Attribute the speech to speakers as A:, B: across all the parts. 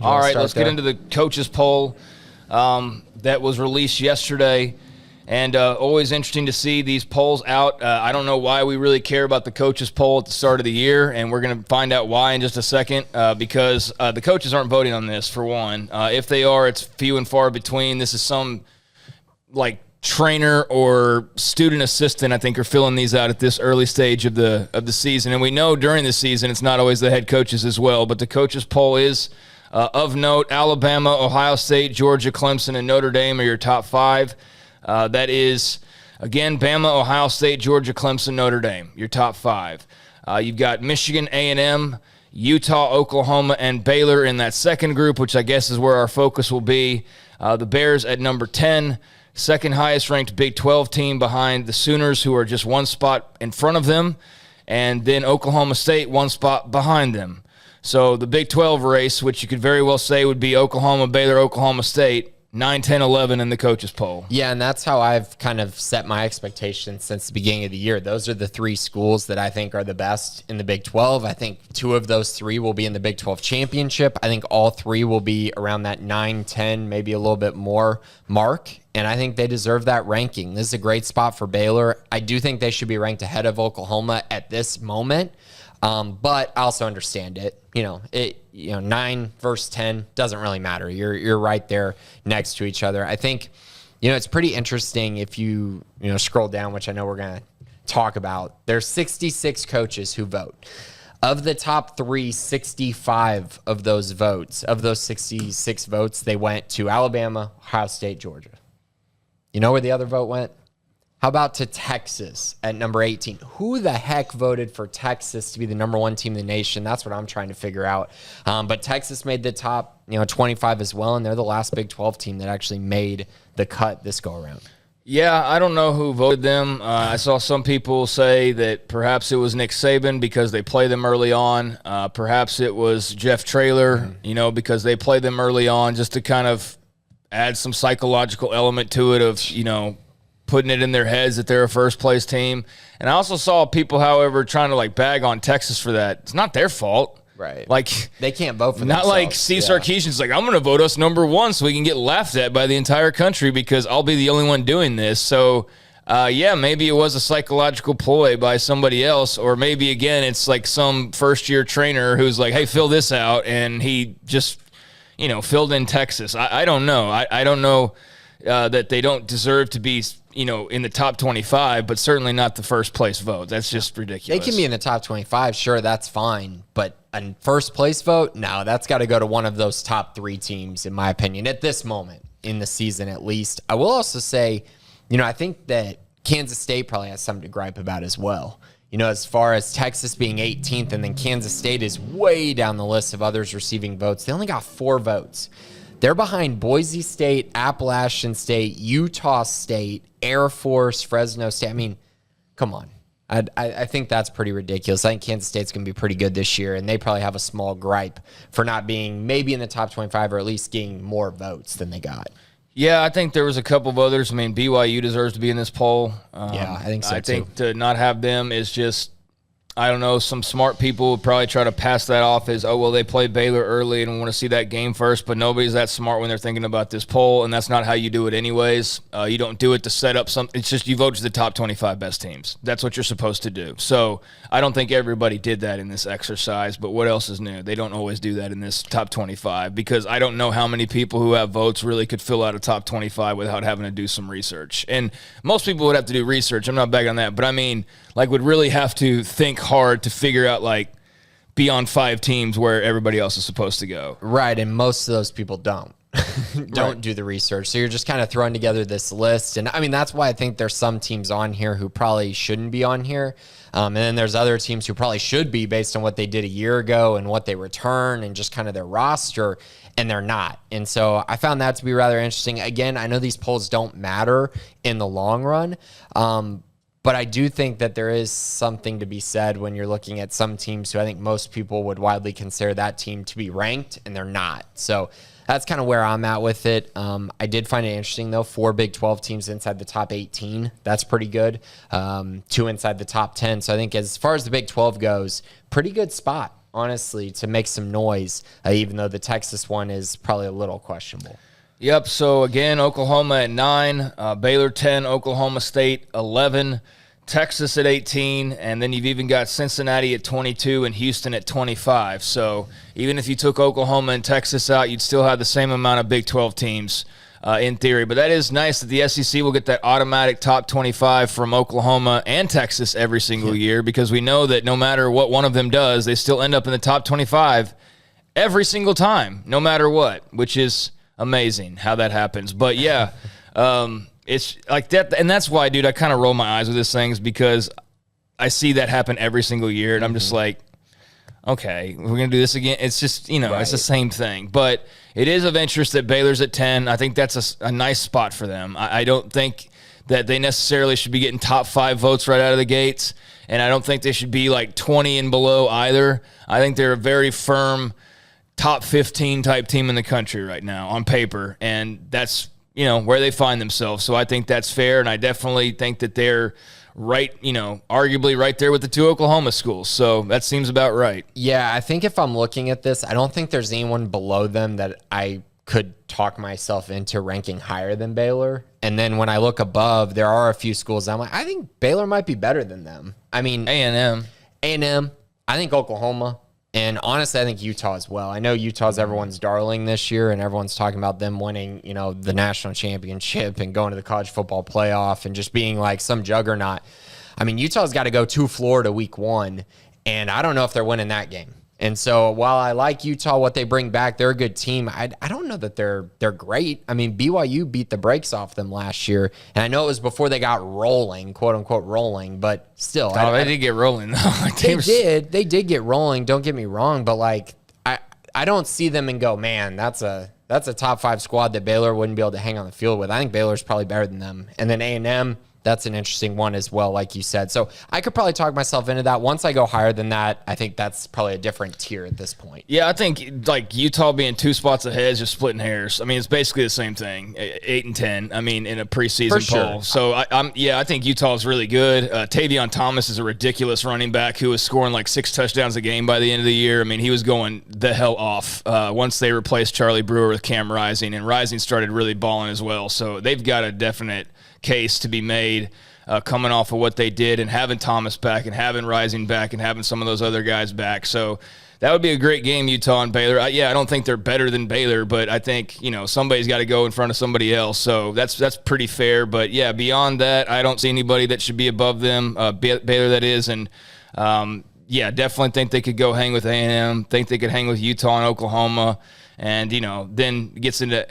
A: All right, let's get into the coaches poll that was released yesterday. And always interesting to see these polls out. I don't know why we really care about the coaches poll at the start of the year, and we're going to find out why in just a second, because the coaches aren't voting on this, for one. If they are, it's few and far between. This is some, trainer or student assistant, I think, are filling these out at this early stage of the season. And we know during the season it's not always the head coaches as well, but the coaches poll is of note. Alabama, Ohio State, Georgia, Clemson, and Notre Dame are your top 5. That is, again, Bama, Ohio State, Georgia, Clemson, Notre Dame, your top 5. You've got Michigan, A&M, Utah, Oklahoma, and Baylor in that second group, which I guess is where our focus will be. The Bears at number 10, second highest ranked Big 12 team behind the Sooners, who are just one spot in front of them, and then Oklahoma State one spot behind them. So the Big 12 race, which you could very well say would be Oklahoma, Baylor, Oklahoma State, 9, 10, 11 in the coaches poll.
B: Yeah, and that's how I've kind of set my expectations since the beginning of the year. Those are the 3 schools that I think are the best in the Big 12. I think 2 of those 3 will be in the Big 12 championship. I think all 3 will be around that 9, 10, maybe a little bit more mark, and I think they deserve that ranking. This is a great spot for Baylor. I do think they should be ranked ahead of Oklahoma at this moment, but I also understand it. 9 versus 10 doesn't really matter. You're right there next to each other. I think, it's pretty interesting if you scroll down, which I know we're going to talk about. There's 66 coaches who vote. Of the top 3, 65 of those votes, of those 66 votes, they went to Alabama, Ohio State, Georgia. You know where the other vote went? How about to Texas at number 18? Who the heck voted for Texas to be the number 1 team in the nation? That's what I'm trying to figure out. But Texas made the top 25 as well, and they're the last Big 12 team that actually made the cut this go-around.
A: Yeah, I don't know who voted them. I saw some people say that perhaps it was Nick Saban because they play them early on. Perhaps it was Jeff Traylor, because they play them early on, just to kind of add some psychological element to it of, putting it in their heads that they're a first-place team. And I also saw people, however, trying to, bag on Texas for that. It's not their fault.
B: Right. They can't vote for
A: not
B: themselves.
A: Like Steve Sarkisian's I'm going to vote us number 1 so we can get laughed at by the entire country because I'll be the only one doing this. So, maybe it was a psychological ploy by somebody else, or maybe, again, it's some first-year trainer who's hey, fill this out, and he just, filled in Texas. I don't know. I don't know that they don't deserve to be in the top 25, but certainly not the first place vote. That's just ridiculous.
B: They can be in the top 25, sure, that's fine. But a first place vote, no, that's got to go to one of those top 3 teams, in my opinion, at this moment in the season at least. I will also say, I think that Kansas State probably has something to gripe about as well. As far as Texas being 18th and then Kansas State is way down the list of others receiving votes. They only got 4 votes. They're behind Boise State, Appalachian State, Utah State, Air Force, Fresno State. I mean, come on. I think that's pretty ridiculous. I think Kansas State's going to be pretty good this year, and they probably have a small gripe for not being maybe in the top 25 or at least getting more votes than they got.
A: Yeah, I think there was a couple of others. I mean, BYU deserves to be in this poll.
B: Yeah, I think so, too.
A: I think to not have them is just, I don't know, some smart people would probably try to pass that off as, they played Baylor early and want to see that game first, but nobody's that smart when they're thinking about this poll, and that's not how you do it anyways. You don't do it to set up something. It's just you vote to the top 25 best teams. That's what you're supposed to do. So I don't think everybody did that in this exercise, but what else is new? They don't always do that in this top 25 because I don't know how many people who have votes really could fill out a top 25 without having to do some research. And most people would have to do research. I'm not bagging on that, but I mean, would really have to think hard to figure out, be on 5 teams where everybody else is supposed to go.
B: Right, and most of those people don't do the research. So you're just kind of throwing together this list. And, I mean, that's why I think there's some teams on here who probably shouldn't be on here. And then there's other teams who probably should be based on what they did a year ago and what they return and just kind of their roster, and they're not. And so I found that to be rather interesting. Again, I know these polls don't matter in the long run, but I do think that there is something to be said when you're looking at some teams who I think most people would widely consider that team to be ranked, and they're not. So that's kind of where I'm at with it. I did find it interesting, though, 4 Big 12 teams inside the top 18. That's pretty good. 2 inside the top 10. So I think as far as the Big 12 goes, pretty good spot honestly, to make some noise, even though the Texas one is probably a little questionable.
A: Yep. So again, Oklahoma at 9, Baylor 10, Oklahoma State 11, Texas at 18, and then you've even got Cincinnati at 22 and Houston at 25. So even if you took Oklahoma and Texas out, you'd still have the same amount of Big 12 teams in theory. But that is nice that the SEC will get that automatic top 25 from Oklahoma and Texas every single year, because we know that no matter what one of them does, they still end up in the top 25 every single time, no matter what, which is amazing how that happens. But yeah, it's like that, and that's why, dude, I kind of roll my eyes with this things, because I see that happen every single year, and I'm just like, okay, we're going to do this again. It's just, It's the same thing. But it is of interest that Baylor's at 10. I think that's a nice spot for them. I don't think that they necessarily should be getting top 5 votes right out of the gates, and I don't think they should be like 20 and below either. I think they're a very firm top 15 type team in the country right now on paper, and that's where they find themselves. So I think that's fair, and I definitely think that they're right, arguably right there with the 2 Oklahoma schools. So that seems about right.
B: Yeah, I think if I'm looking at this, I don't think there's anyone below them that I could talk myself into ranking higher than Baylor. And then when I look above, there are a few schools I'm like, I think Baylor might be better than them. I mean,
A: A&M,
B: I think Oklahoma. And honestly, I think Utah as well. I know Utah's everyone's darling this year, and everyone's talking about them winning, the national championship and going to the college football playoff and just being like some juggernaut. I mean, Utah's got to go to Florida week 1, and I don't know if they're winning that game. And so while I like Utah, what they bring back, they're a good team. I don't know that they're great. I mean, BYU beat the brakes off them last year, and I know it was before they got rolling, quote unquote rolling, but still,
A: they did get rolling though.
B: They did get rolling. Don't get me wrong, but like I don't see them and go, man, that's a top 5 squad that Baylor wouldn't be able to hang on the field with. I think Baylor's probably better than them, and then A&M. That's an interesting one as well, like you said. So I could probably talk myself into that. Once I go higher than that, I think that's probably a different tier at this point.
A: Yeah, I think like Utah being 2 spots ahead is just splitting hairs. I mean, it's basically the same thing, 8 and 10. I mean, in a preseason poll. So I think Utah is really good. Tavion Thomas is a ridiculous running back who was scoring like 6 touchdowns a game by the end of the year. I mean, he was going the hell off once they replaced Charlie Brewer with Cam Rising, and Rising started really balling as well. So they've got a definite case to be made coming off of what they did, and having Thomas back and having Rising back and having some of those other guys back. So that would be a great game, Utah and Baylor. I don't think they're better than Baylor, but I think, somebody's got to go in front of somebody else. So that's pretty fair. But yeah, beyond that, I don't see anybody that should be above them, Baylor that is. And definitely think they could go hang with A&M, think they could hang with Utah and Oklahoma, and, then gets into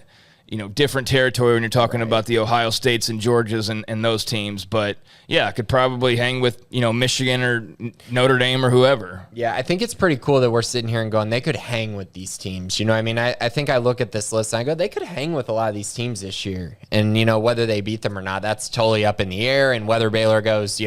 A: different territory when you're talking about the Ohio States and Georgias and those teams. But yeah, I could probably hang with, Michigan or Notre Dame or whoever.
B: Yeah, I think it's pretty cool that we're sitting here and going, they could hang with these teams. I mean, I think I look at this list and I go, they could hang with a lot of these teams this year. And, whether they beat them or not, that's totally up in the air. And whether Baylor goes,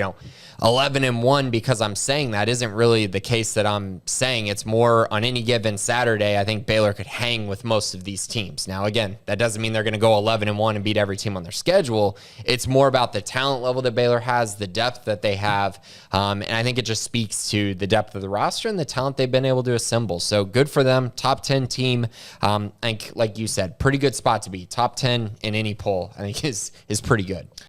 B: 11-1 because I'm saying that isn't really the case that I'm saying. It's more on any given Saturday, I think Baylor could hang with most of these teams. Now, again, that doesn't mean they're going to go 11-1 and beat every team on their schedule. It's more about the talent level that Baylor has, the depth that they have, and I think it just speaks to the depth of the roster and the talent they've been able to assemble. So good for them. Top 10 team. I think, like you said, pretty good spot to be. Top 10 in any poll, I think is pretty good.